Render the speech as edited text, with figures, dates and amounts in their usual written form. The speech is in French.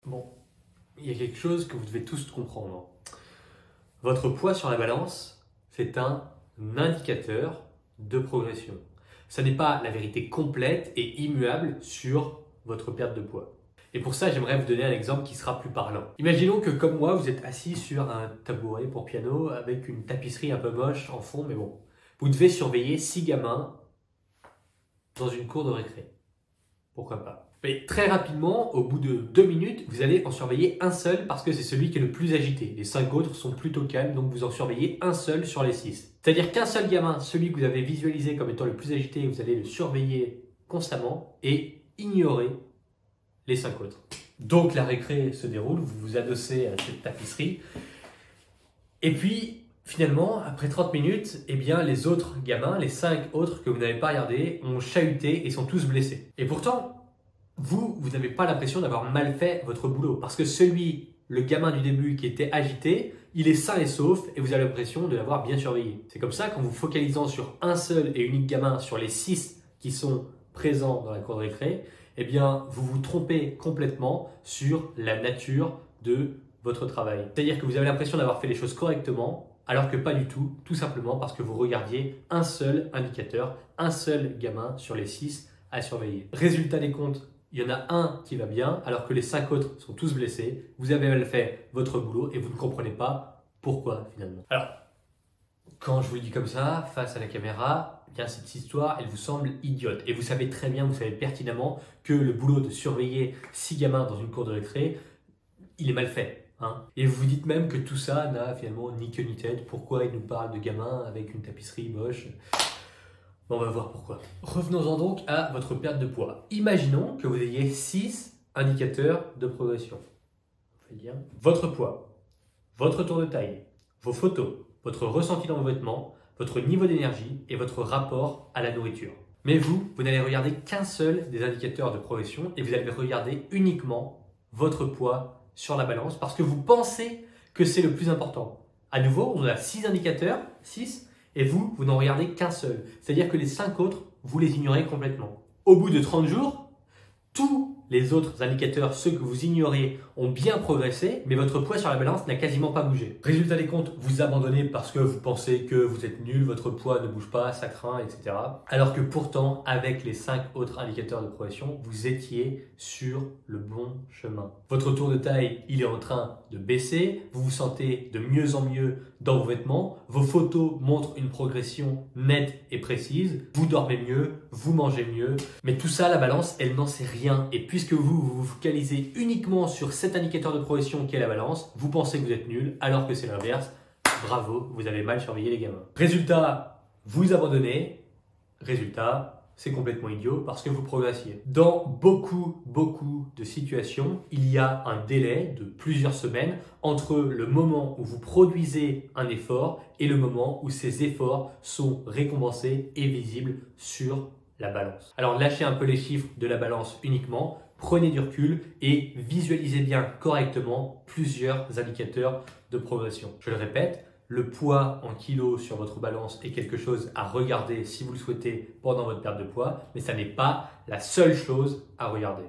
Bon, il y a quelque chose que vous devez tous comprendre. Votre poids sur la balance, c'est un indicateur de progression. Ce n'est pas la vérité complète et immuable sur votre perte de poids. Et pour ça, j'aimerais vous donner un exemple qui sera plus parlant. Imaginons que comme moi, vous êtes assis sur un tabouret pour piano avec une tapisserie un peu moche en fond, mais bon. Vous devez surveiller 6 gamins dans une cour de récré. Pourquoi pas? Mais très rapidement, au bout de 2 minutes, vous allez en surveiller un seul parce que c'est celui qui est le plus agité. Les 5 autres sont plutôt calmes, donc vous en surveillez un seul sur les 6. C'est-à-dire qu'un seul gamin, celui que vous avez visualisé comme étant le plus agité, vous allez le surveiller constamment et ignorer les 5 autres. Donc la récré se déroule, vous vous adossez à cette tapisserie. Et puis, finalement, après 30 minutes, eh bien, les autres gamins, les 5 autres que vous n'avez pas regardés, ont chahuté et sont tous blessés. Et pourtant, vous n'avez pas l'impression d'avoir mal fait votre boulot. Parce que le gamin du début qui était agité, il est sain et sauf et vous avez l'impression de l'avoir bien surveillé. C'est comme ça qu'en vous focalisant sur un seul et unique gamin sur les 6 qui sont présents dans la cour de récré, eh bien, vous vous trompez complètement sur la nature de votre travail. C'est-à-dire que vous avez l'impression d'avoir fait les choses correctement, alors que pas du tout simplement parce que vous regardiez un seul indicateur, un seul gamin sur les 6 à surveiller. Résultat des comptes, il y en a un qui va bien, alors que les 5 autres sont tous blessés. Vous avez mal fait votre boulot et vous ne comprenez pas pourquoi finalement. Alors, quand je vous le dis comme ça, face à la caméra, eh bien cette histoire, elle vous semble idiote. Et vous savez très bien, vous savez pertinemment que le boulot de surveiller 6 gamins dans une cour de récré, il est mal fait. Et vous vous dites même que tout ça n'a finalement ni queue ni tête. Pourquoi il nous parle de gamins avec une tapisserie moche? Bon, on va voir pourquoi. Revenons-en donc à votre perte de poids. Imaginons que vous ayez 6 indicateurs de progression. On fait dire votre poids, votre tour de taille, vos photos, votre ressenti dans vos vêtements, votre niveau d'énergie et votre rapport à la nourriture. Mais vous n'allez regarder qu'un seul des indicateurs de progression et vous allez regarder uniquement votre poids sur la balance parce que vous pensez que c'est le plus important. À nouveau, on a 6 indicateurs, 6, et vous n'en regardez qu'un seul. C'est-à-dire que les 5 autres, vous les ignorez complètement. Au bout de 30 jours, tous les autres indicateurs, ceux que vous ignorez, ont bien progressé, mais votre poids sur la balance n'a quasiment pas bougé. Résultat des comptes, vous abandonnez parce que vous pensez que vous êtes nul, votre poids ne bouge pas, ça craint, etc. Alors que pourtant, avec les 5 autres indicateurs de progression, vous étiez sur le bon chemin. Votre tour de taille, il est en train de baisser, vous vous sentez de mieux en mieux dans vos vêtements, vos photos montrent une progression nette et précise, vous dormez mieux, vous mangez mieux, mais tout ça, la balance, elle n'en sait rien. Et puisque vous vous focalisez uniquement sur cet indicateur de progression qui est la balance, vous pensez que vous êtes nul alors que c'est l'inverse. Bravo, vous avez mal surveillé les gamins. Résultat, vous abandonnez. Résultat, c'est complètement idiot parce que vous progressiez. Dans beaucoup de situations, il y a un délai de plusieurs semaines entre le moment où vous produisez un effort et le moment où ces efforts sont récompensés et visibles sur la balance. Alors lâchez un peu les chiffres de la balance uniquement, prenez du recul et visualisez bien correctement plusieurs indicateurs de progression. Je le répète, le poids en kilos sur votre balance est quelque chose à regarder si vous le souhaitez pendant votre perte de poids, mais ça n'est pas la seule chose à regarder.